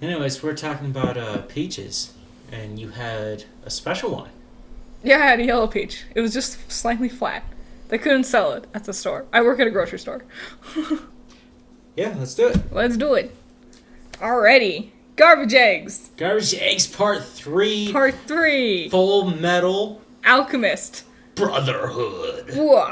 Anyways, we're talking about peaches, and you had a special one. Yeah, I had a yellow peach. It was just slightly flat. They couldn't sell it at the store. I work at a grocery store. Yeah, let's do it. Let's do it. Alrighty. Garbage eggs. Garbage Eggs Part 3. Part 3. Full Metal Alchemist Brotherhood. Wah.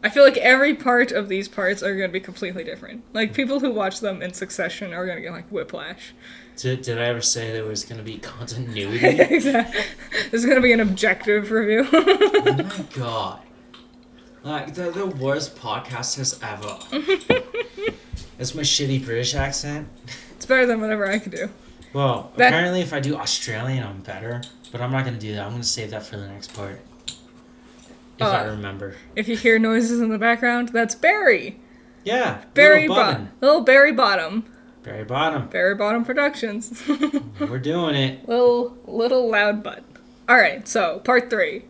I feel like every part of these parts are going to be completely different. Like, people who watch them in succession are going to get, like, whiplash. Did I ever say there was going to be continuity? Exactly. This is going to be an objective review. Oh my god. Like, the worst podcasters ever. That's my shitty British accent. It's better than whatever I could do. Well, apparently if I do Australian, I'm better. But I'm not going to do that. I'm going to save that for the next part. If I remember. If you hear noises in the background, that's Barry. Yeah. Little Barrybottom. Barrybottomproductions. We're doing it. Little loud butt. Alright, so, part 3.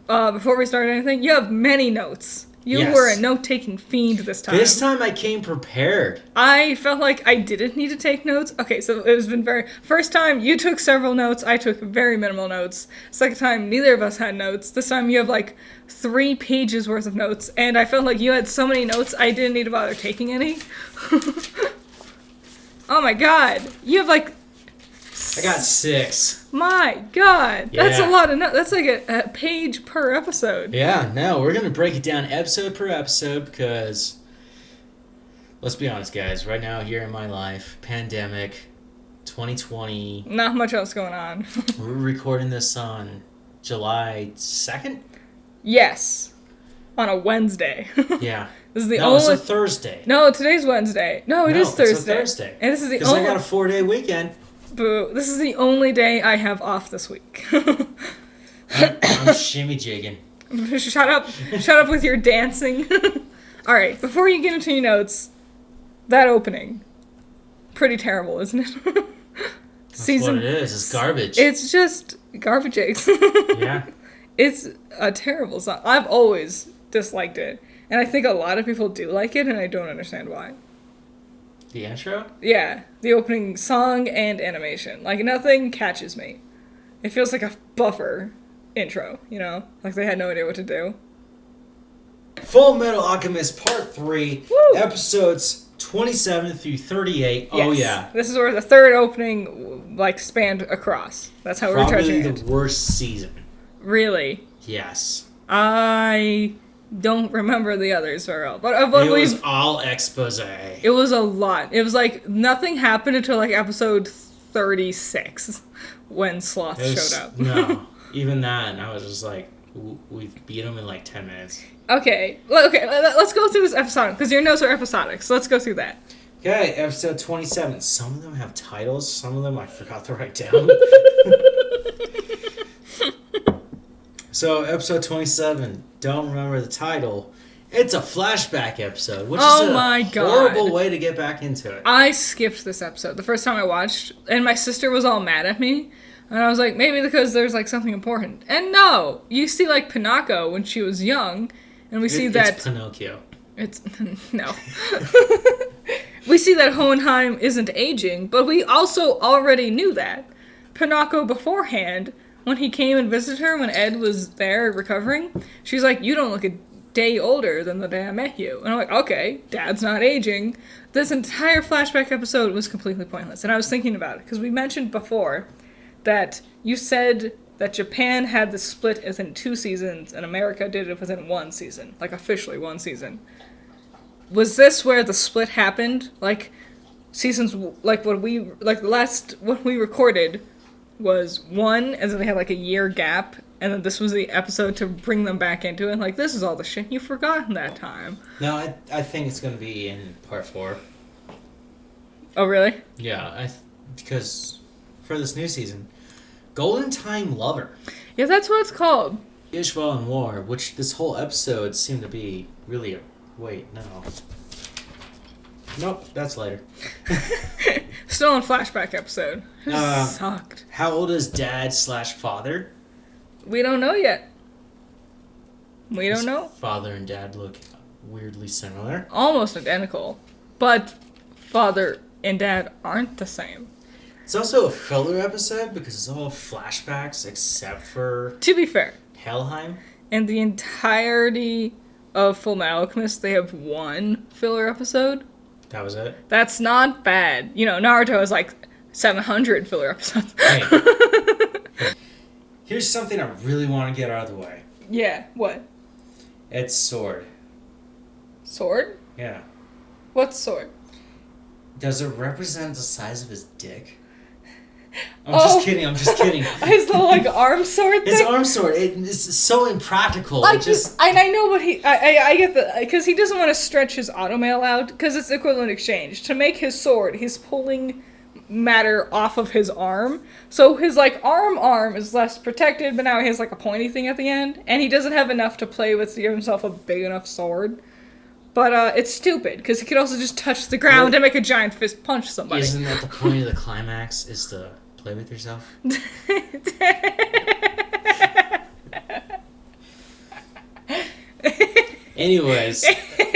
Before we start anything, you have many notes. You were a note-taking fiend this time. This time I came prepared. I felt like I didn't need to take notes. Okay, so it was been First time, you took several notes. I took very minimal notes. Second time, neither of us had notes. This time you have, like, 3 pages worth of notes. And I felt like you had so many notes, I didn't need to bother taking any. Oh my god. You have, like... I got 6. My god. Yeah. That's a lot of notes. That's like a page per episode. Yeah, no, we're going to break it down episode per episode because, let's be honest, guys, right now here in my life, pandemic, 2020. Not much else going on. We're recording this on July 2nd? Yes. On a Wednesday. Yeah. This is the only... it's a Thursday. No, today's Wednesday. No, it is Thursday. It's a Thursday. And this is the because I got a 4-day weekend. Boo. This is the only day I have off this week. I'm shimmy jigging. Shut up with your dancing. Alright, before you get into your notes, that opening. Pretty terrible, isn't it? That's what it is. It's garbage. It's just garbage eggs. Yeah. It's a terrible song. I've always disliked it. And I think a lot of people do like it, and I don't understand why. The intro? Yeah, the opening song and animation. Like, nothing catches me. It feels like a buffer intro, you know? Like they had no idea what to do. Full Metal Alchemist Part 3, Woo! Episodes 27 through 38. Yes. Oh, yeah. This is where the third opening, like, spanned across. That's how we're judging it. Probably the worst season. Really? Yes. I don't remember the others very well. But it was all expose. It was a lot. It was like nothing happened until like episode 36 when Sloth showed up. No, even that, and I was just like, we've beat him in like 10 minutes. Okay, let's go through this episodic, because your notes are episodic, so let's go through that. Okay, episode 27. Some of them have titles, some of them I forgot to write down. So, episode 27, don't remember the title. It's a flashback episode, which is a horrible way to get back into it. I skipped this episode the first time I watched, and my sister was all mad at me. And I was like, maybe because there's, like, something important. And no! You see, like, Pinocchio when she was young, and we see that... It's Pinocchio. It's... No. We see that Hohenheim isn't aging, but we also already knew that. Pinocchio beforehand... When he came and visited her, when Ed was there recovering, she's like, you don't look a day older than the day I met you. And I'm like, okay, Dad's not aging. This entire flashback episode was completely pointless. And I was thinking about it, because we mentioned before that you said that Japan had the split within 2 seasons, and America did it within 1 season. Like, officially 1 season. Was this where the split happened? Like, seasons, like, what we recorded... was 1, and then they had, like, a year gap, and then this was the episode to bring them back into it. Like, this is all the shit you forgot in that time. No, I think it's going to be in part 4. Oh, really? Yeah, because for this new season, Golden Time Lover. Yeah, that's what it's called. Ishval and War, which this whole episode seemed to be really a... Wait, no. Nope, that's later. Still in flashback episode. It sucked. How old is Dad/father? We don't know yet. We don't know. Father and Dad look weirdly similar. Almost identical. But father and dad aren't the same. It's also a filler episode because it's all flashbacks except for To be fair, Helheim. in the entirety of Fullmetal Alchemist, they have one filler episode. That was it? That's not bad. You know, Naruto has like 700 filler episodes. Hey. Here's something I really want to get out of the way. Yeah, what? Ed's sword. Sword? Yeah. What's sword? Does it represent the size of his dick? I'm Oh. just kidding. His little like arm sword thing? His arm sword. It's so impractical. I know what I get because he doesn't want to stretch his automail out because it's equivalent exchange. To make his sword, he's pulling matter off of his arm. So his like arm is less protected, but now he has like a pointy thing at the end. And he doesn't have enough to play with to give himself a big enough sword. But it's stupid because he could also just touch the ground and make a giant fist punch somebody. Isn't that the point of the climax? Is to play with yourself? Anyways,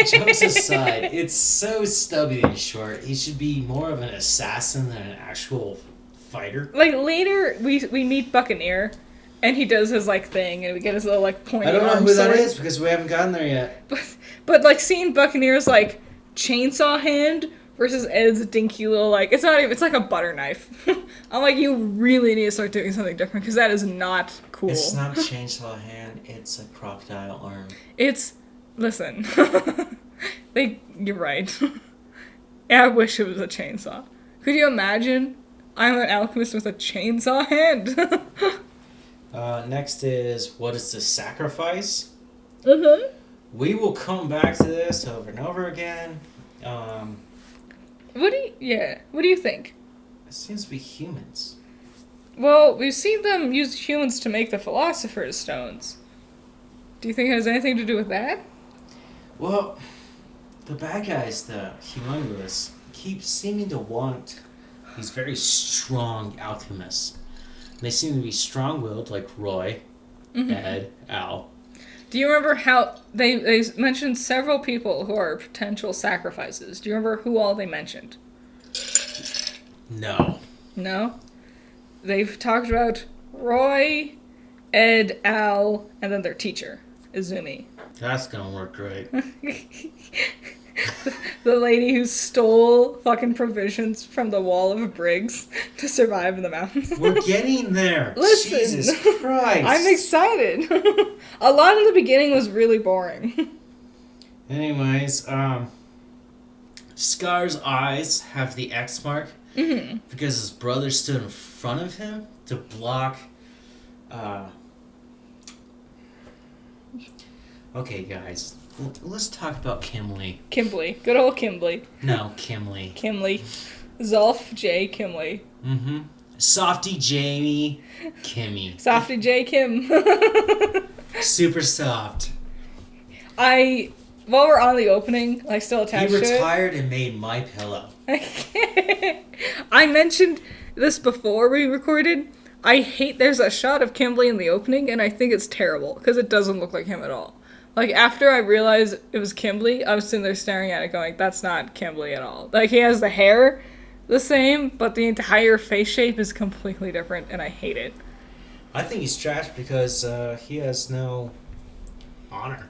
jokes aside, it's so stubby and short. He should be more of an assassin than an actual fighter. Like later, we meet Buccaneer, and he does his like thing, and we get his little like pointy I don't know arm who that sword. is because we haven't gotten there yet. But like seeing Buccaneer's like chainsaw hand versus Ed's dinky little like it's like a butter knife. I'm like, you really need to start doing something different because that is not cool. It's not a chainsaw hand, it's a crocodile arm. Listen. You're right. Yeah, I wish it was a chainsaw. Could you imagine? I'm an alchemist with a chainsaw hand. Next is, what is the sacrifice? Mm-hmm. We will come back to this over and over again. What do you think? It seems to be humans. Well, we've seen them use humans to make the Philosopher's Stones. Do you think it has anything to do with that? Well, the bad guys, the humongous, keep seeming to want these very strong alchemists. They seem to be strong-willed, like Roy, Ed, Al. Do you remember how they mentioned several people who are potential sacrifices? Do you remember who all they mentioned? No. No? They've talked about Roy, Ed, Al, and then their teacher, Izumi. That's gonna work great. The lady who stole fucking provisions from the wall of Briggs to survive in the mountains. We're getting there. Listen. Jesus Christ. I'm excited. A lot in the beginning was really boring. Anyways, Scar's eyes have the X mark because his brother stood in front of him to block. Okay, guys, let's talk about Kimley. Kimberly. Good old Kimberly. No, Kimley. Kimberly. Zolf J. Kimberly. Mm-hmm. Softy Jamie Kimmy. Softy J. Kim. Super soft. While we're on the opening, like still attached He to it. retired and made my pillow. I mentioned this before we recorded. There's a shot of Kimberly in the opening, and I think it's terrible, because it doesn't look like him at all. Like, after I realized it was Kimberly, I was sitting there staring at it going, that's not Kimberly at all. Like, he has the hair the same, but the entire face shape is completely different, and I hate it. I think he's trash because he has no honor.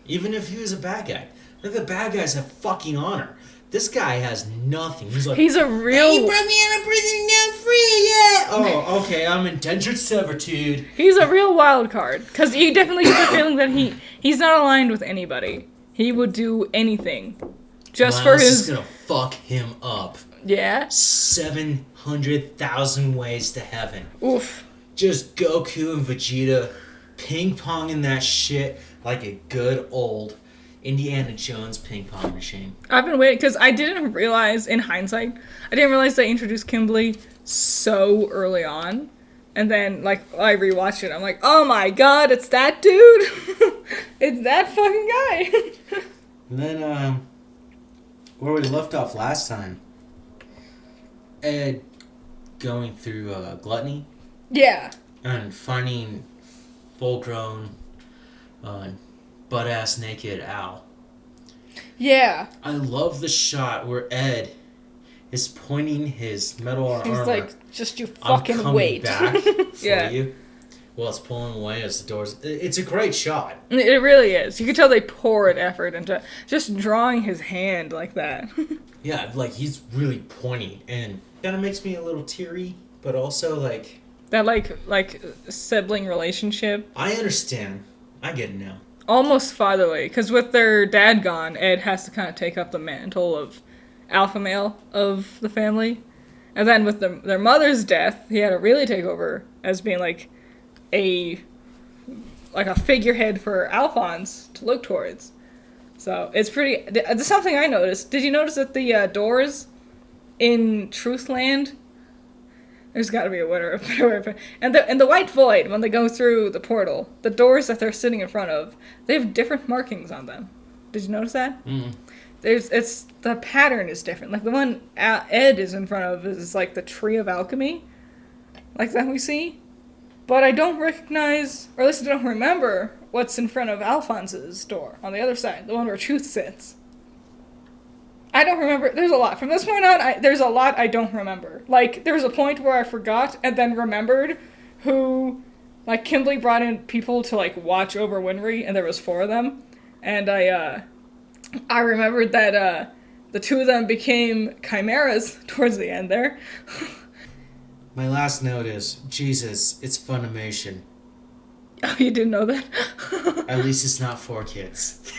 Even if he was a bad guy. Like, the bad guys have fucking honor. This guy has nothing. He's like, He's a real... He brought me out of prison, now I'm free, yeah! Oh, okay, I'm indentured servitude. He's a real wild card, because you definitely get the feeling that he's not aligned with anybody. He would do anything. Just for his... is gonna fuck him up. Yeah? 700,000 ways to heaven. Oof. Just Goku and Vegeta ping-ponging that shit like a good old Indiana Jones ping-pong machine. I've been waiting, because I didn't realize, in hindsight, I didn't realize they introduced Kimberly so early on. And then, like, I rewatched it, I'm like, oh my god, it's that dude! It's that fucking guy! And then, where we left off last time, Ed going through gluttony. Yeah. And finding full-grown, butt-ass naked Al. Yeah. I love the shot where Ed is pointing his metal armor. He's like, just you I'm fucking coming wait. back for Yeah. you. Well, it's pulling away as the doors. It's a great shot. It really is. You can tell they poured effort into just drawing his hand like that. Yeah, like he's really pointing, and kind of makes me a little teary, but also like That like sibling relationship. I understand. I get it now. Almost fatherly, because with their dad gone, Ed has to kind of take up the mantle of alpha male of the family. And then with their mother's death, he had to really take over as being like a figurehead for Alphonse to look towards. So it's pretty. There's something I noticed. Did you notice that the doors in Truthland? There's got to be a better word. And the White Void, when they go through the portal, the doors that they're sitting in front of, they have different markings on them. Did you notice that? Mm. The pattern is different. Like the one Ed is in front of is like the Tree of Alchemy, like that we see. But I don't recognize, or at least I don't remember, what's in front of Alphonse's door on the other side, the one where Truth sits. I don't remember. There's a lot. From this point on, there's a lot I don't remember. Like, there was a point where I forgot and then remembered who, like, Kimberly brought in people to, like, watch over Winry, and there was 4 of them. And I remembered that the 2 of them became chimeras towards the end there. My last note is, Jesus, it's Funimation. Oh, you didn't know that? At least it's not 4 kids.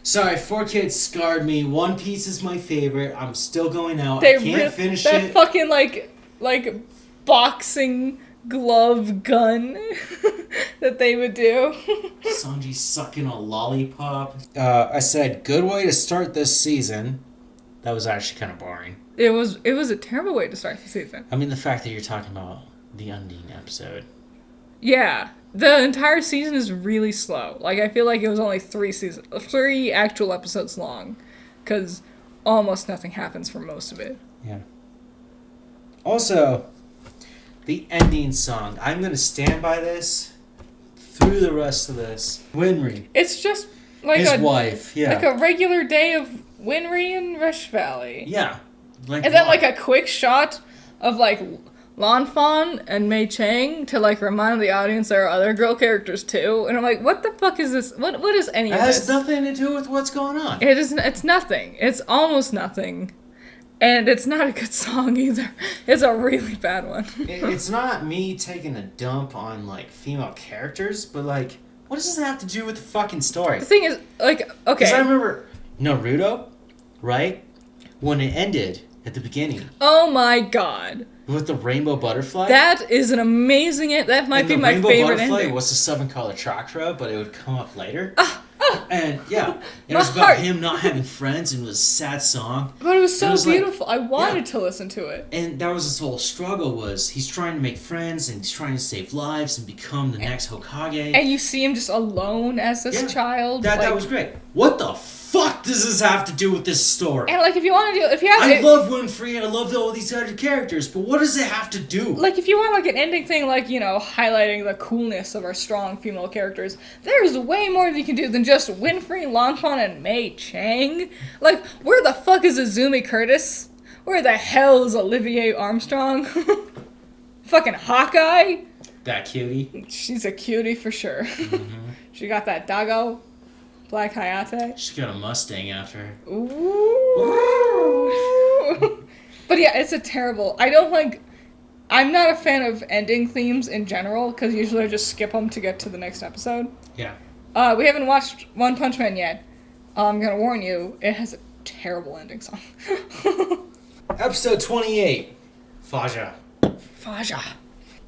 Sorry, 4 kids scarred me. One Piece is my favorite. I'm still going out. I can't finish that it. fucking like boxing glove gun that they would do. Sanji sucking a lollipop. I said, good way to start this season. That was actually kind of boring. It was a terrible way to start the season. I mean, the fact that you're talking about the Undine episode. Yeah, the entire season is really slow. Like, I feel like it was only 3 actual episodes long, because almost nothing happens for most of it. Yeah. Also, the ending song. I'm going to stand by this through the rest of this. Winry. It's just like his wife, yeah. like a regular day of Winry and Rush Valley. Yeah. Like And then, like, a quick shot of, like, Lanfan and Mei Chang to, like, remind the audience there are other girl characters, too. And I'm like, what the fuck is this? What is any of this? It has nothing to do with what's going on. It's nothing. It's almost nothing. And it's not a good song, either. It's a really bad one. It's not me taking a dump on, like, female characters, but, like, what does this have to do with the fucking story? The thing is, like, okay. Because I remember Naruto, right? When it ended at the beginning. Oh my god. With the rainbow butterfly. That is an amazing... That might be my favorite ending. The rainbow butterfly was the 7-color chakra, but it would come up later. And, yeah. It was about him not having friends, and it was a sad song. But it was so beautiful. Like, I wanted to listen to it. And that was his whole struggle was he's trying to make friends, and he's trying to save lives and become the next Hokage. And you see him just alone as this child. That was great. What the fuck does this have to do with this story? And, like, if you want to do... I love Winfrey, I love all these other characters, but what does it have to do? Like, if you want, like, an ending thing, like, you know, highlighting the coolness of our strong female characters, there's way more that you can do than just Winfrey, Lanfan, and Mei Chang. Like, where the fuck is Azumi Curtis? Where the hell is Olivier Armstrong? Fucking Hawkeye? That cutie. She's a cutie for sure. Mm-hmm. She got that doggo. Black Hayate. She got a Mustang after her. Ooh. But yeah, it's a terrible... I'm not a fan of ending themes in general, because usually I just skip them to get to the next episode. Yeah. We haven't watched One Punch Man yet. I'm gonna warn you, it has a terrible ending song. Episode 28. Faja.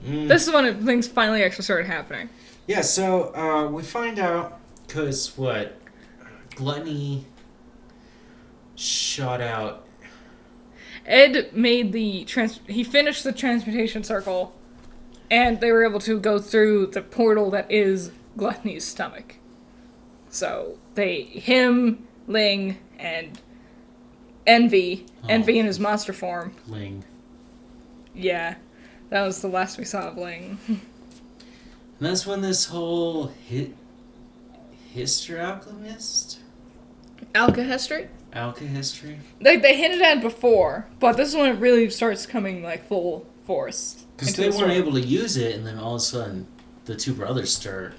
This is when things finally actually started happening. Yeah, so we find out... Because, Gluttony shot out... Ed made he finished the transmutation circle, and they were able to go through the portal that is Gluttony's stomach. So, him, Ling, and Envy in his monster form. Ling. Yeah, that was the last we saw of Ling. And that's when this whole Hister Alchemist Alchemistry? Alchemistry? They hinted at it before, but this is when it really starts coming, like, full force. Because they weren't able to use it, and then all of a sudden, the two brothers start...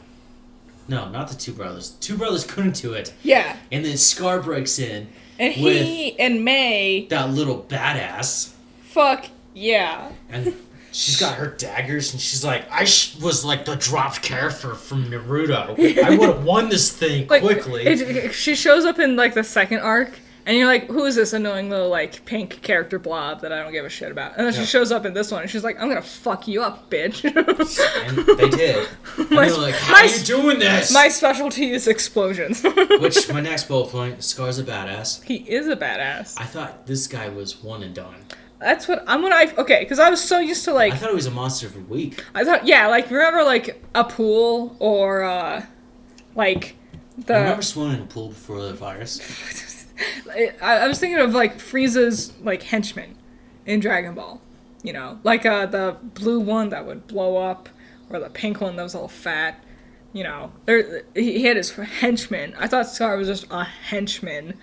No, not the two brothers. Two brothers couldn't do it. Yeah. And then Scar breaks in. And he and May... That little badass. Fuck yeah. And she's got her daggers, and she's like, I was like the dropped character from Naruto. I would have won this thing quickly. She shows up in, like, the second arc, and you're like, who is this annoying little, like, pink character blob that I don't give a shit about? And then she shows up in this one, and she's like, I'm gonna fuck you up, bitch. And they did. And they're like, how are you doing this? My specialty is explosions. Which, my next bullet point, Scar's a badass. He is a badass. I thought this guy was one and done. That's what okay, because I was so used to, like... I thought he was a monster for a week. I thought, yeah, like, remember, like, a pool, or, like, I remember swimming in a pool before the virus. I was thinking of, like, Frieza's, like, henchmen in Dragon Ball. You know? Like, the blue one that would blow up, or the pink one that was all fat. You know? He had his henchmen. I thought Scar was just a henchman.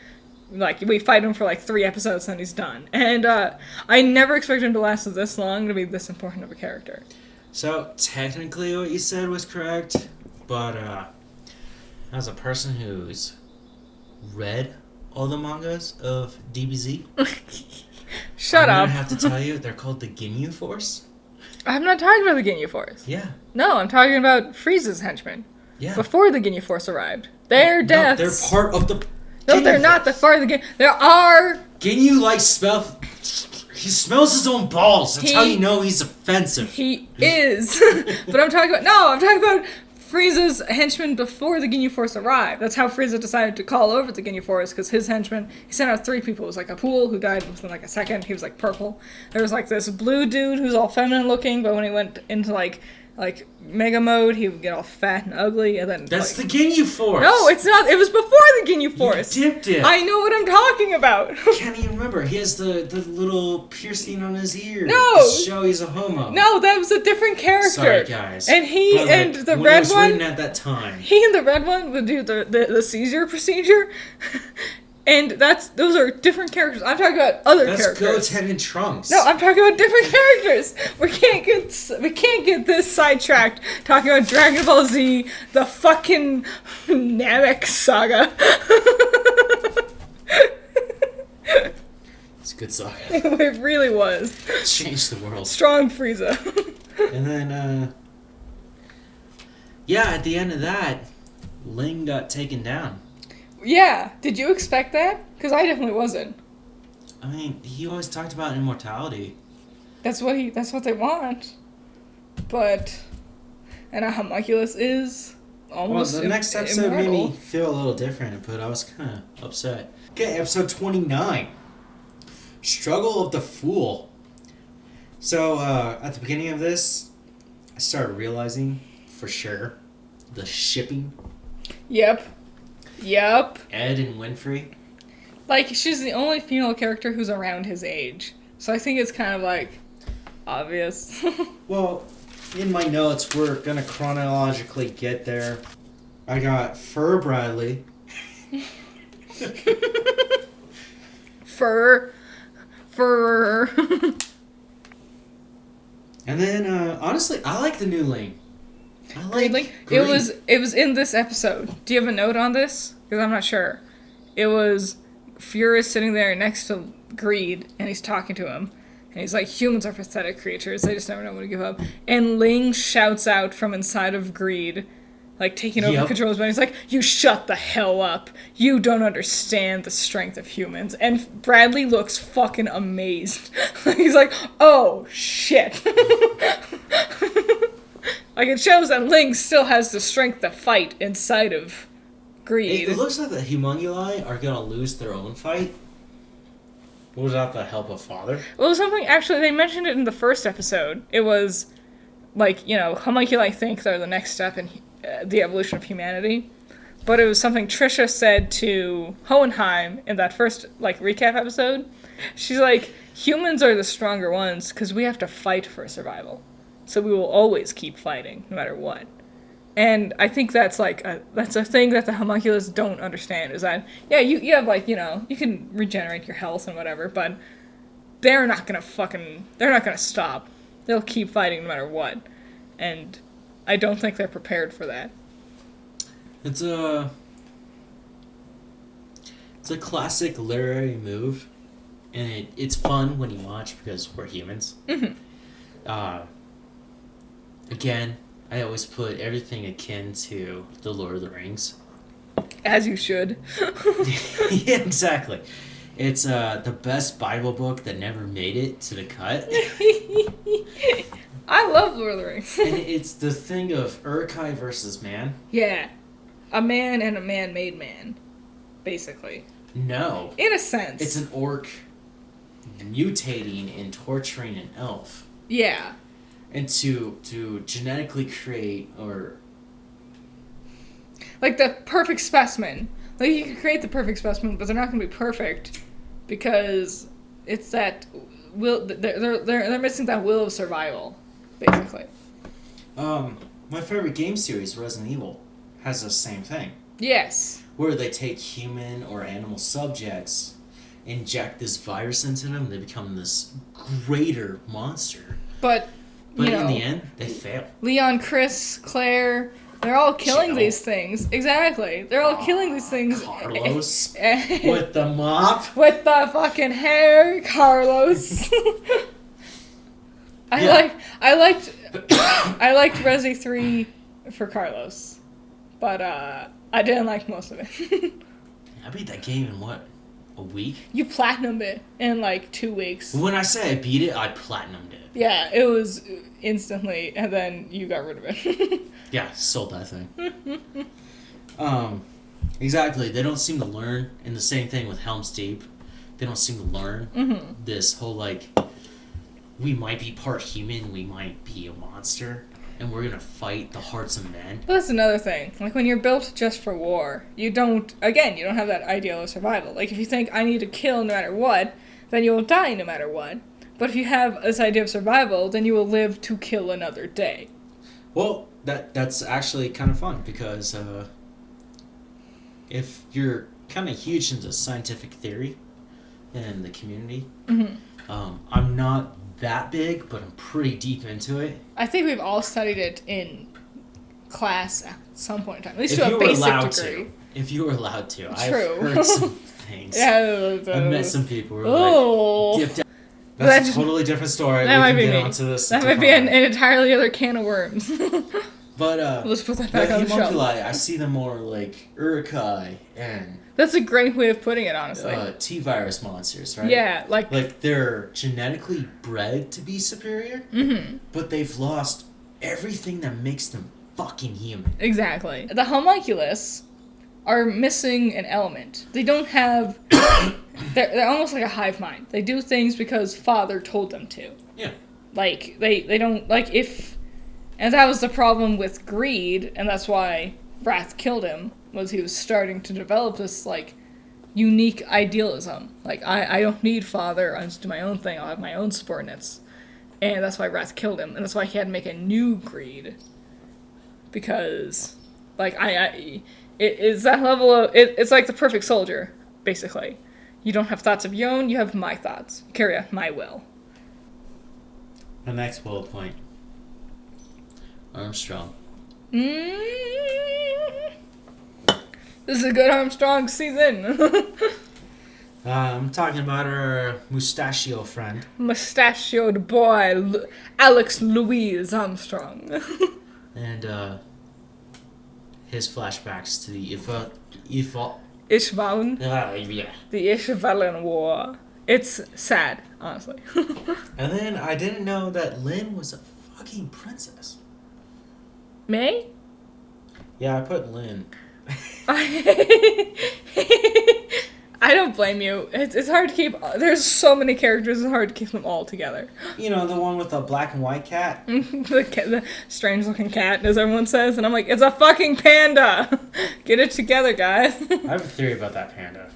Like, we fight him for, like, 3 episodes, and he's done. And, I never expected him to last this long, to be this important of a character. So, technically what you said was correct, but, as a person who's read all the mangas of DBZ, Shut up. I'm gonna have to tell you, they're called the Ginyu Force. I'm not talking about the Ginyu Force. Yeah. No, I'm talking about Frieza's henchmen. Yeah. Before the Ginyu Force arrived. They're deaths. No, they're part of the... No, they're not the part of the Ginyu. There are... Ginyu, like, he smells his own balls. That's how you know he's offensive. He is. But I'm talking about Frieza's henchmen before the Ginyu Force arrived. That's how Frieza decided to call over the Ginyu Force, because his henchmen, he sent out 3 people. It was like a pool who died within like a second. He was like purple. There was like this blue dude who's all feminine looking, but when he went into like Mega Mode, he would get all fat and ugly, and then... That's the Ginyu Force! No, it's not. It was before the Ginyu Force. You dipped it. I know what I'm talking about. Can't even remember. He has the little piercing on his ear. No! To show he's a homo. No, that was a different character. Sorry, guys. And he but, and like, the when red it was one... written at that time. He and the red one would do the seizure procedure. And those are different characters. I'm talking about other characters. That's Goten and Trunks. No, I'm talking about different characters. We can't get this sidetracked talking about Dragon Ball Z, the fucking Namek saga. It's a good saga. It really was. It changed the world. Strong Frieza. And then, yeah, at the end of that, Ling got taken down. Yeah, did you expect that? Because I definitely wasn't. I mean, he always talked about immortality. That's what they want. But, and a homunculus is almost Well, the next episode immortal. made me feel a little different, but I was kind of upset. Okay, episode 29. Struggle of the Fool. So, at the beginning of this, I started realizing, for sure, the shipping. Yep. Ed and Winfrey. Like, she's the only female character who's around his age. So I think it's kind of, like, obvious. Well, in my notes, we're gonna chronologically get there. I got Fur Bradley. Fur. And then, honestly, I like the new Ling. I like Green. Green. It was in this episode. Do you have a note on this? Because I'm not sure. It was Furious sitting there next to Greed, and he's talking to him. And he's like, humans are pathetic creatures. They just never know when to give up. And Ling shouts out from inside of Greed, like taking over controls, but he's like, you shut the hell up. You don't understand the strength of humans. And Bradley looks fucking amazed. He's like, oh, shit. Like, it shows that Ling still has the strength to fight inside of Greed. It looks like the Humonguli are gonna lose their own fight. Without the help of Father. Well, something, actually, they mentioned it in the first episode. It was, like, you know, homunculi think they're the next step in the evolution of humanity. But it was something Trisha said to Hohenheim in that first, like, recap episode. She's like, humans are the stronger ones because we have to fight for survival. So we will always keep fighting, no matter what. And I think that's that's a thing that the homunculus don't understand, is that, yeah, you have you can regenerate your health and whatever, but they're not gonna stop. They'll keep fighting no matter what. And I don't think they're prepared for that. It's a classic literary move, and it's fun when you watch because we're humans. Mm-hmm. Again, I always put everything akin to The Lord of the Rings. As you should. Yeah, exactly. It's the best Bible book that never made it to the cut. I love Lord of the Rings. And it's the thing of Uruk-hai versus man. Yeah. A man and a man-made man, basically. No. In a sense. It's an orc mutating and torturing an elf. Yeah. And to genetically create, or... Like the perfect specimen. Like, you can create the perfect specimen, but they're not going to be perfect because it's that will. They're missing that will of survival, basically. My favorite game series, Resident Evil, has the same thing. Yes. Where they take human or animal subjects, inject this virus into them, they become this greater monster. But in the end, they fail. Leon, Chris, Claire, they're all killing these things. Exactly. They're all killing these things. Carlos with the mop. With the fucking hair, Carlos. I liked Resi 3 for Carlos. But I didn't like most of it. I beat that game in a week? You platinumed it in 2 weeks. When I say I beat it, I platinumed it. Yeah, it was instantly, and then you got rid of it. Yeah, sold that thing. Exactly. They don't seem to learn, and the same thing with Helm's Deep. They don't seem to learn this whole, we might be part human, we might be a monster, and we're gonna fight the hearts of men. But that's another thing. When you're built just for war, you don't have that ideal of survival. If you think, I need to kill no matter what, then you will die no matter what. But if you have this idea of survival, then you will live to kill another day. Well, that's actually kind of fun, because if you're kind of huge into scientific theory in the community, I'm not that big, but I'm pretty deep into it. I think we've all studied it in class at some point in time, at least to a basic degree. If you were allowed to. True. I've heard some things. Yeah, I've met some people who are dipped out. That's a totally different story. That might be me. That might be an entirely other can of worms. But let's put that back on the shelf. I see them more like Uruk-hai and... That's a great way of putting it, honestly. T-virus monsters, right? Yeah, they're genetically bred to be superior, but they've lost everything that makes them fucking human. Exactly. The homunculus are missing an element. They don't have... they're almost like a hive mind. They do things because father told them to. Yeah. They don't... if... And that was the problem with Greed, and that's why Wrath killed him, was he was starting to develop this, unique idealism. I don't need father, I'll just do my own thing, I'll have my own subordinates. And that's why Wrath killed him, and that's why he had to make a new Greed. Because, it's that level of... It's like the perfect soldier, basically. You don't have thoughts of your own, you have my thoughts. You carry out my will. The next bullet point. Armstrong. This is a good Armstrong season. I'm talking about our mustachio friend. Mustachioed boy, Alex Louise Armstrong. And his flashbacks to the Ishvalan. Yeah. The Ishvalan War. It's sad, honestly. And then I didn't know that Lynn was a fucking princess. May? Yeah, I put Lynn. I don't blame you. It's hard to keep... There's so many characters, it's hard to keep them all together. You know, the one with the black and white cat? The strange-looking cat, as everyone says. And I'm like, it's a fucking panda! Get it together, guys. I have a theory about that panda.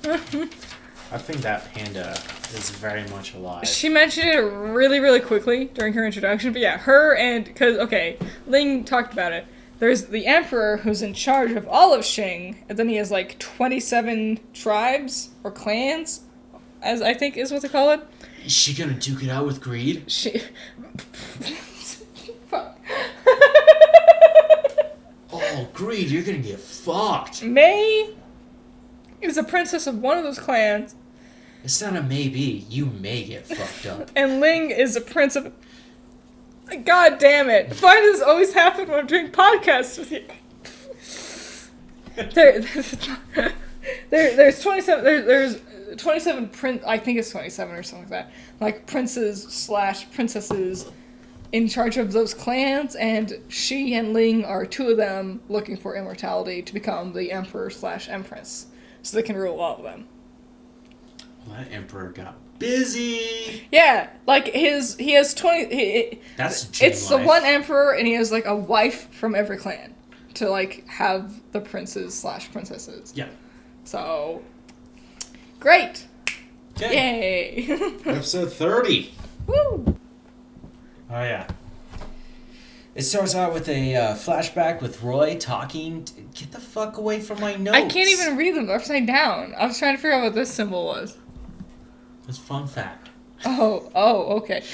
I think that panda is very much alive. She mentioned it really, really quickly during her introduction. But yeah, her and... Because, okay, Ling talked about it. there's the emperor who's in charge of all of Qing, and then he has like 27 tribes or clans, as I think is what they call it. Is she gonna duke it out with Greed? Fuck. Oh, Greed, you're gonna get fucked. May is a princess of one of those clans. It's not a maybe. You may get fucked up. And Ling is a prince of... God damn it. Why does this always happen when I'm doing podcasts with you? There's 27... There's 27 I think it's 27 or something like that. Like, princes/princesses in charge of those clans, and she and Ling are two of them looking for immortality to become the emperor/empress. So they can rule all of them. Well, that emperor got busy. Yeah, like he has 20. It's the one emperor, and he has like a wife from every clan to like have the princes/princesses. Yeah. So great. Okay. Yay. Episode 30. Woo. Oh yeah. It starts out with a flashback with Roy talking. Get the fuck away from my notes. I can't even read them upside down. I was trying to figure out what this symbol was. It's a fun fact. Oh, okay.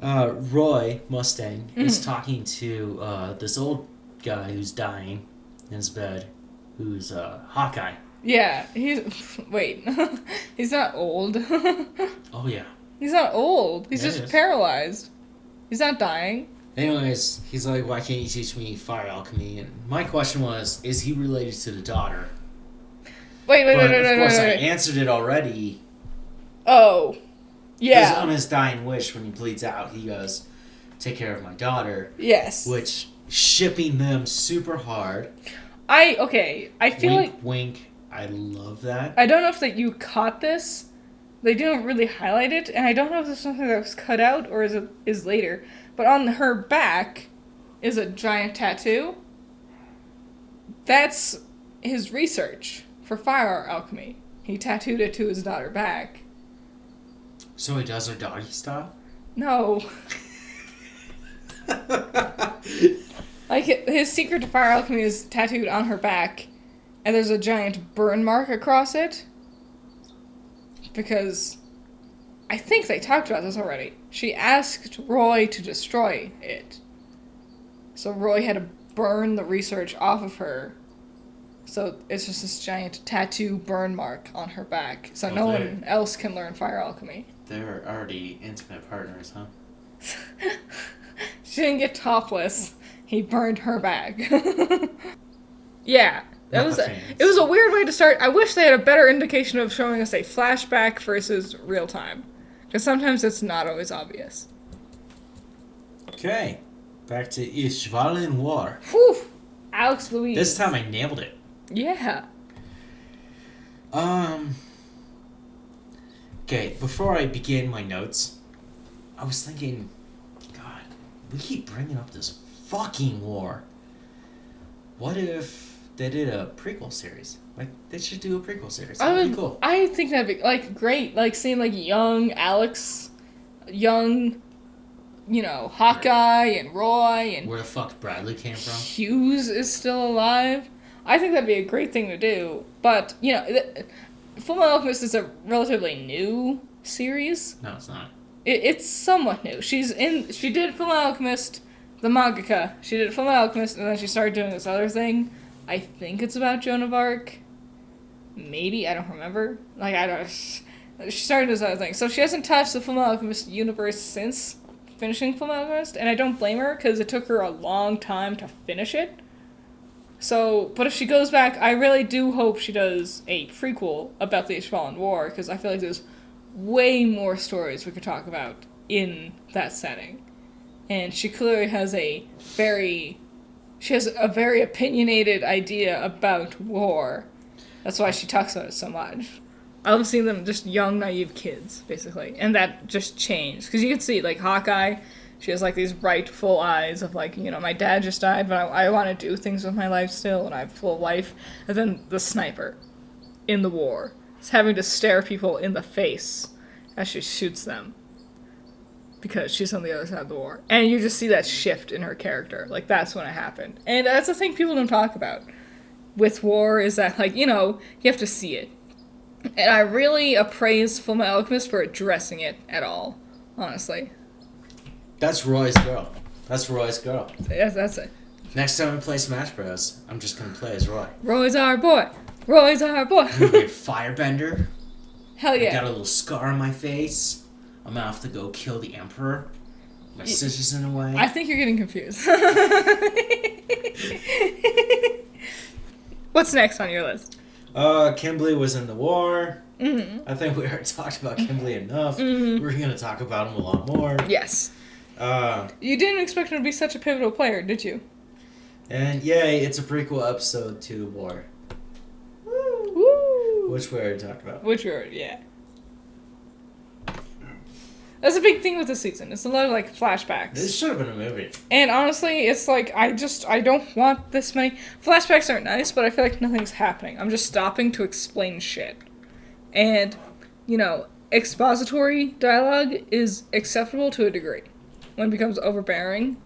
Roy Mustang is talking to this old guy who's dying in his bed, who's Hawkeye. Yeah, wait. He's not old. Oh yeah. He's not old. He's Yeah, just paralyzed. He's not dying. Anyways, he's like, why can't you teach me fire alchemy? And my question was, is he related to the daughter? Wait. Of course, I answered it already. Oh. Yeah. Because on his dying wish, when he bleeds out, he goes, take care of my daughter. Yes. Which, shipping them super hard. I feel wink, wink. I love that. I don't know if that you caught this. They didn't really highlight it, and I don't know if it's something that was cut out or is later. But on her back is a giant tattoo. That's his research for fire alchemy. He tattooed it to his daughter back. So he does her doggy style? No. Like, his secret to fire alchemy is tattooed on her back, and there's a giant burn mark across it. Because I think they talked about this already. She asked Roy to destroy it. So Roy had to burn the research off of her. So it's just this giant tattoo burn mark on her back. So no one else can learn fire alchemy. They're already intimate partners, huh? She didn't get topless. He burned her back. Yeah. It was a weird way to start. I wish they had a better indication of showing us a flashback versus real time. Because sometimes it's not always obvious. Okay. Back to Ishvalan War. Whew! Alex Louise. This time I nailed it. Yeah. Okay, before I begin my notes, I was thinking, God, we keep bringing up this fucking war. What if they did a prequel series? Like, they should do a prequel series. That'd be cool. I think that'd be, like, great. Like, seeing, like, young Alex, young, Hawkeye and Roy and... Where the fuck Bradley came from? Hughes is still alive. I think that'd be a great thing to do. But, Fullmetal Alchemist is a relatively new series. No, it's not. It's somewhat new. She did Fullmetal Alchemist, the mangaka. She did Fullmetal Alchemist, and then she started doing this other thing. I think it's about Joan of Arc. Maybe, I don't remember. She started this other thing. So she hasn't touched the Fullmetal Alchemist universe since finishing Fullmetal Alchemist, and I don't blame her, because it took her a long time to finish it. So, but if she goes back, I really do hope she does a prequel about the Ishvalan War, because I feel like there's way more stories we could talk about in that setting. And she clearly has a very opinionated idea about war. That's why she talks about it so much. I love seeing them just young, naive kids, basically. And that just changed. Because you can see, like, Hawkeye, she has, like, these bright, full eyes of, like, my dad just died, but I want to do things with my life still, and I have full life. And then the sniper in the war is having to stare people in the face as she shoots them. because she's on the other side of the war. And you just see that shift in her character. Like, that's when it happened. And that's the thing people don't talk about with war, is that, like, you know, you have to see it. And I really appraise Fullmetal Alchemist for addressing it at all, honestly. That's Roy's girl. That's That's it. Next time we play Smash Bros, I'm just gonna play as Roy. Roy's our boy. Roy's our boy. I'm gonna be a firebender. Hell yeah. I got a little scar on my face. I'm gonna have to go kill the Emperor. My sister's in the way. I think you're getting confused. What's next on your list? Kimberly was in the war. Mm-hmm. I think we already talked about Kimberly enough. Mm-hmm. We're gonna talk about him a lot more. Yes. You didn't expect him to be such a pivotal player, did you? And yay, it's a prequel episode to the war. Woo! Which we already talked about. Yeah. That's a big thing with the season. It's a lot of, like, flashbacks. This should have been a movie. And honestly, it's like, I don't want this many... Flashbacks aren't nice, but I feel like nothing's happening. I'm just stopping to explain shit. And, you know, expository dialogue is acceptable to a degree. When it becomes overbearing,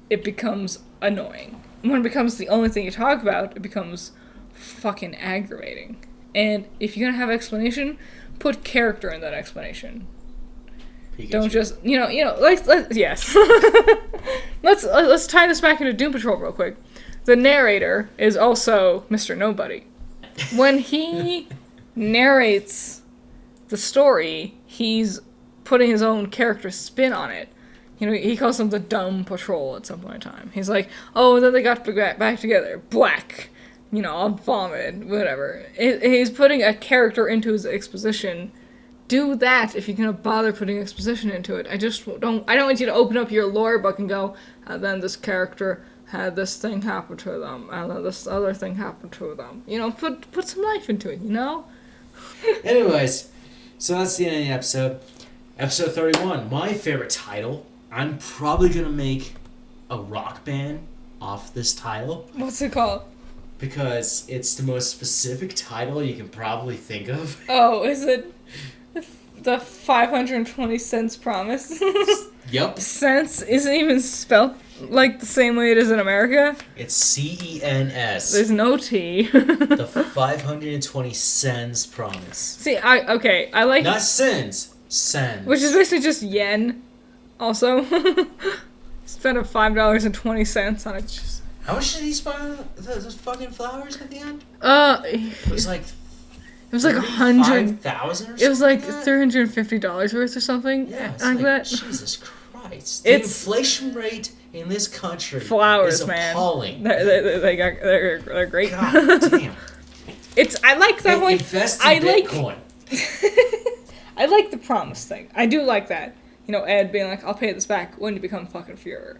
it becomes annoying. When it becomes the only thing you talk about, it becomes fucking aggravating. And if you're gonna have explanation, put character in that explanation. Pikachu. Don't just, yes. Let's tie this back into Doom Patrol real quick. The narrator is also Mr. Nobody. When he narrates the story, he's putting his own character spin on it. You know, he calls them the Dumb Patrol at some point in time. He's like, oh, and then they got back together. Black. You know, I'll vomit. Whatever. He's putting a character into his exposition. Do that if you're gonna bother putting exposition into it. I don't want you to open up your lore book and go, and then this character had this thing happen to them, and then this other thing happened to them. You know, put some life into it, you know? Anyways, so that's the end of the episode. Episode 31, my favorite title. I'm probably gonna make a rock band off this title. What's it called? Because it's the most specific title you can probably think of. Oh, is it the 520 cents promise? Yep. Cents isn't even spelled like the same way it is in America. It's CENS. There's no T. The 520 cents promise. See, I like... Not cents. Cents. Which is basically just yen, also. Spent $5.20 on it. How much did he spend those fucking flowers at the end? It was like... It was like 100,000 or something. It was like $350 worth or something. Yeah, like that. Jesus Christ. The inflation rate in this country flowers, is man. Appalling. They're great. God damn. I like that one. Invest in Bitcoin. I like the promise thing. I do like that. You know, Ed being like, I'll pay this back when you become fucking Führer.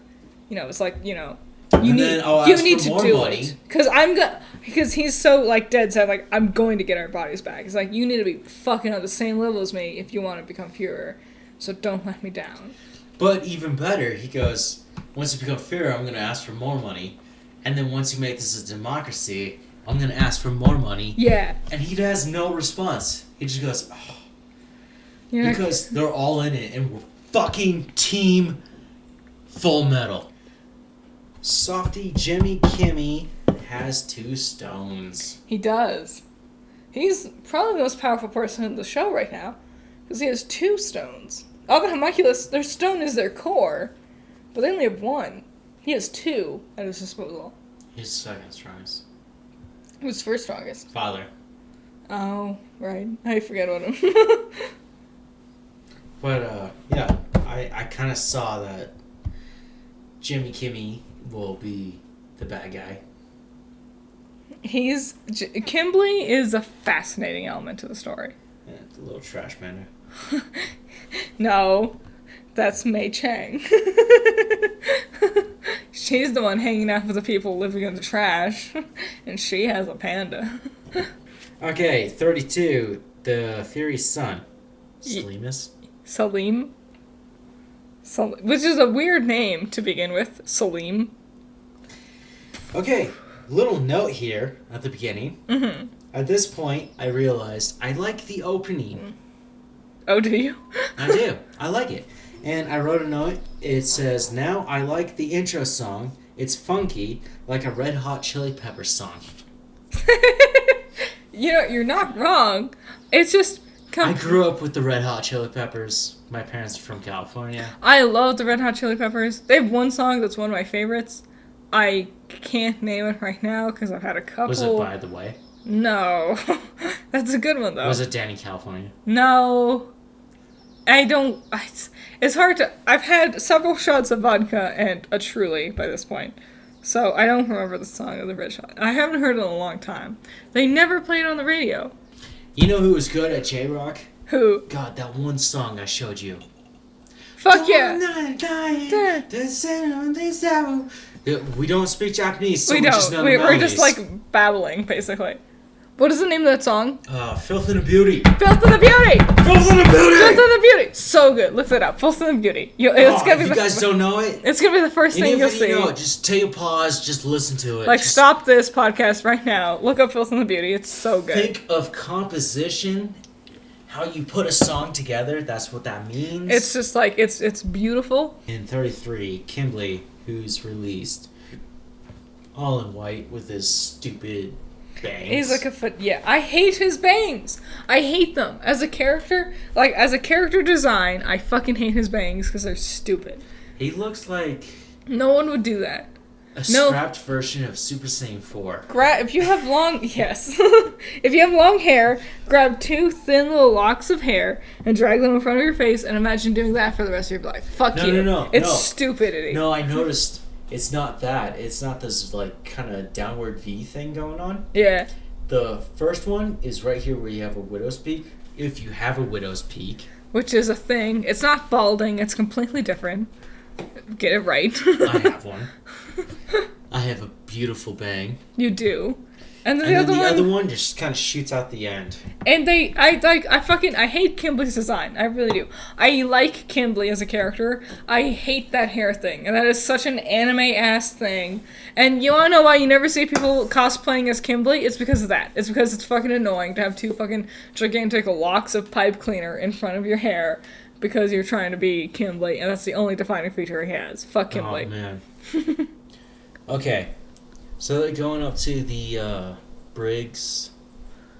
You know, it's like, you know, you need to do it. Because he's so, like, dead set, like, I'm going to get our bodies back. It's like, you need to be fucking on the same level as me if you want to become Führer. So don't let me down. But even better, he goes, once you become Führer, I'm going to ask for more money. And then once you make this a democracy, I'm going to ask for more money. Yeah. And he has no response. He just goes, oh. Yeah. Because they're all in it, and we're fucking Team Full Metal. Softy Jimmy Kimmy has 2 stones. He does. He's probably the most powerful person in the show right now, because he has 2 stones. All the homunculus, their stone is their core, but they only have 1. He has 2 at his disposal. He's second strongest. Who's first strongest? Father. Oh, right. I forget about him. But, yeah, I kind of saw that Jimmy Kimmy will be the bad guy. Kimberly is a fascinating element to the story. Yeah, it's a little trash man. No, that's Mei Chang. She's the one hanging out with the people living in the trash, and she has a panda. Okay, 32, the Fury's son. Salim? Which is a weird name to begin with. Salim. Okay, little note here at the beginning. Mm-hmm. At this point, I realized I like the opening. Oh, do you? I do. I like it. And I wrote a note. It says, now I like the intro song. It's funky, like a Red Hot Chili Peppers song. You're not wrong. It's just... I grew up with the Red Hot Chili Peppers. My parents are from California. I love the Red Hot Chili Peppers. They have one song that's one of my favorites. I can't name it right now because I've had a couple. Was it By the Way? No. That's a good one, though. Was it Danny California? No. I don't... It's hard to... I've had several shots of vodka and a Truly by this point. So I don't remember the song of the Red Hot. I haven't heard it in a long time. They never played on the radio. You know who was good at J-Rock? Who? God, that one song I showed you. Fuck yeah! We don't speak Japanese, so we we don't. just know the We're melodies. just like babbling, basically. What is the name of that song? Filth and the Beauty. Filth and the Beauty! Filth and the Beauty! Filth and the Beauty! So good. Look it up. Filth and the Beauty. It's gonna be if you guys don't know it, it's gonna be the first thing you'll see. Know it, just take a pause, just listen to it. Like, stop this podcast right now. Look up Filth and the Beauty. It's so good. Think of composition, how you put a song together. That's what that means. It's just like, it's beautiful. In 33, Kimberly, who's released all in white with his stupid bangs. He's like I hate his bangs. I hate them. As a character design, I fucking hate his bangs because they're stupid. He looks like... No one would do that. A scrapped version of Super Saiyan 4. If you have long... Yes. If you have long hair, grab 2 thin little locks of hair and drag them in front of your face and imagine doing that for the rest of your life. Fuck you. No. It's stupidity. No, I noticed... It's not that. It's not this, like, kind of downward V thing going on. Yeah. The first one is right here where you have a widow's peak. If you have a widow's peak. Which is a thing. It's not balding. It's completely different. Get it right. I have one. I have a beautiful bang. You do. And then the other one just kind of shoots out the end. And I hate Kimberly's design. I really do. I like Kimberly as a character. I hate that hair thing. And that is such an anime-ass thing. And you wanna know why you never see people cosplaying as Kimberly? It's because of that. It's because it's fucking annoying to have 2 fucking gigantic locks of pipe cleaner in front of your hair because you're trying to be Kimberly, and that's the only defining feature he has. Fuck Kimberly. Oh, man. Okay. So they're going up to the Briggs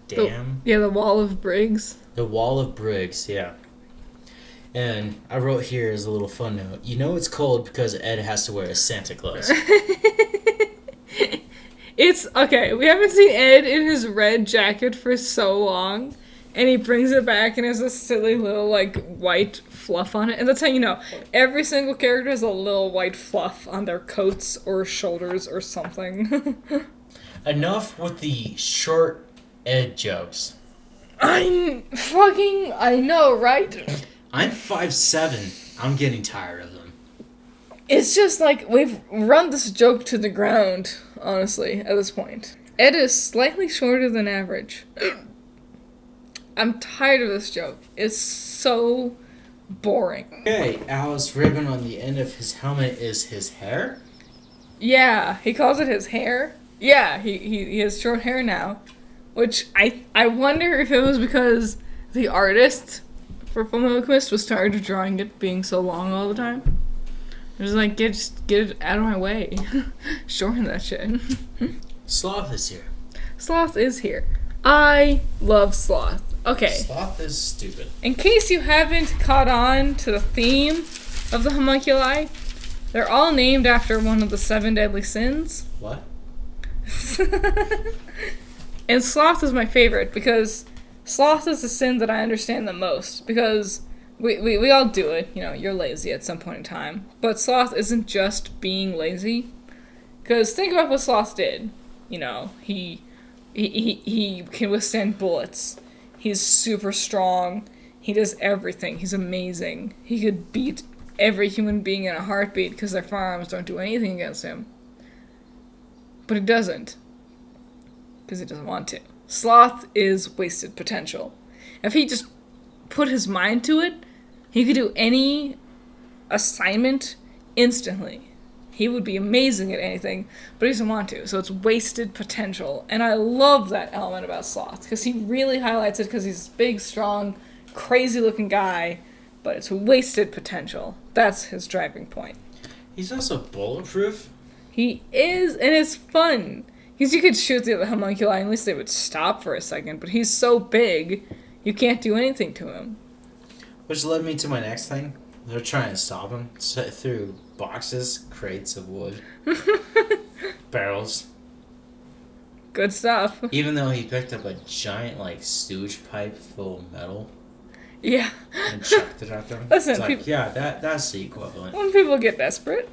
Dam. The Wall of Briggs. The Wall of Briggs, yeah. And I wrote here as a little fun note. You know it's cold because Ed has to wear his Santa Claus. It's, okay, we haven't seen Ed in his red jacket for so long. And he brings it back and has a silly little, like, white fluff on it. And that's how you know. Every single character has a little white fluff on their coats or shoulders or something. Enough with the short Ed jokes. I know, right? I'm 5'7". I'm getting tired of them. It's just like, we've run this joke to the ground, honestly, at this point. Ed is slightly shorter than average. I'm tired of this joke. It's so boring. Okay, Alice ribbon on the end of his helmet is his hair? Yeah, he calls it his hair. Yeah, he has short hair now. Which, I wonder if it was because the artist for Fullmetal Alchemist was tired of drawing it being so long all the time. It was like, get it out of my way. Shorten that shit. Sloth is here. Sloth is here. I love Sloth. Okay. Sloth is stupid. In case you haven't caught on to the theme of the homunculi, they're all named after one of the 7 deadly sins. What? And sloth is my favorite because sloth is the sin that I understand the most because we all do it. You know, you're lazy at some point in time. But sloth isn't just being lazy. Because think about what sloth did. You know, he can withstand bullets. He's super strong. He does everything. He's amazing. He could beat every human being in a heartbeat because their firearms don't do anything against him. But he doesn't. Because he doesn't want to. Sloth is wasted potential. If he just put his mind to it, he could do any assignment instantly. He would be amazing at anything, but he doesn't want to, so it's wasted potential. And I love that element about Sloth, because he really highlights it because he's a big, strong, crazy-looking guy but it's wasted potential. That's his driving point. He's also bulletproof. He is, and it's fun. Because you could shoot the other homunculi, at least they would stop for a second, but he's so big, you can't do anything to him. Which led me to my next thing. They're trying to stop him through boxes, crates of wood, barrels. Good stuff. Even though he picked up a giant, like, sewage pipe full of metal. Yeah. And chucked it at them. Listen, it's like, yeah, that's the equivalent. When people get desperate.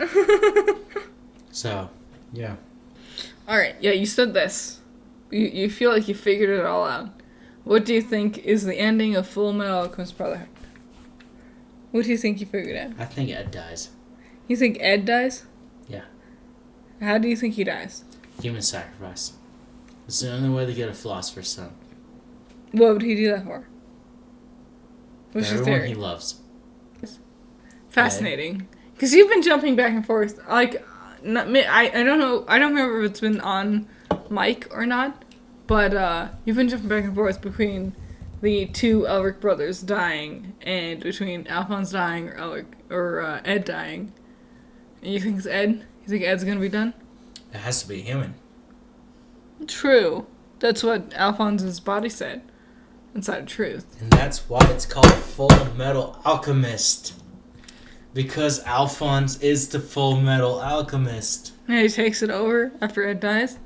So, yeah. Alright, yeah, you said this. You feel like you figured it all out. What do you think is the ending of Full Metal Alchemist Brotherhood? What do you think you figured out? I think Ed dies. You think Ed dies? Yeah. How do you think he dies? Human sacrifice. It's the only way to get a philosopher's stone. What would he do that for? What's your Everyone theory? he loves. Fascinating. Because you've been jumping back and forth. Like, I don't know. I don't remember if it's been on mic or not. But you've been jumping back and forth between the two Elric brothers dying and between Alphonse dying or Ed dying. And you think it's Ed? You think Ed's gonna be done? It has to be human. True. That's what Alphonse's body said. Inside of Truth. And that's why it's called Full Metal Alchemist. Because Alphonse is the Full Metal Alchemist. And he takes it over after Ed dies?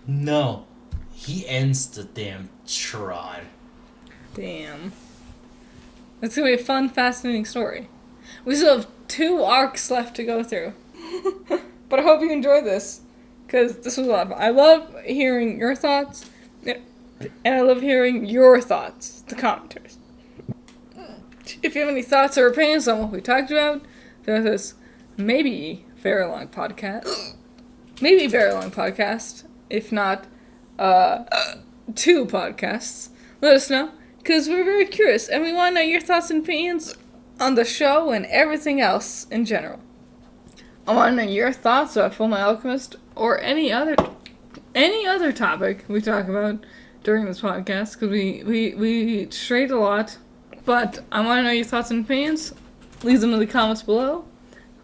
No. He ends the damn trod. Damn. That's gonna be a fun, fascinating story. We still have 2 arcs left to go through. But I hope you enjoyed this. Because this was a lot of fun. I love hearing your thoughts. And I love hearing your thoughts, the commenters. If you have any thoughts or opinions on what we talked about, there's this maybe very long podcast. Maybe very long podcast. If not, 2 podcasts. Let us know. Because we're very curious. And we want to know your thoughts and opinions on the show and everything else in general. I want to know your thoughts about Full Metal Alchemist or any other topic we talk about during this podcast, because we strayed a lot. But I want to know your thoughts and opinions. Leave them in the comments below.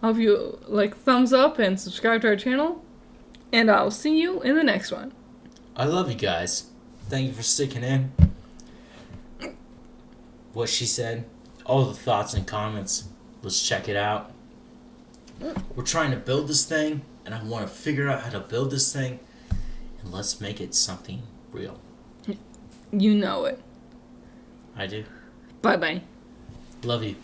I hope you thumbs up and subscribe to our channel. And I'll see you in the next one. I love you guys. Thank you for sticking in. What she said. All the thoughts and comments. Let's check it out. We're trying to build this thing, and I want to figure out how to build this thing, and let's make it something real. You know it. I do. Bye-bye. Love you.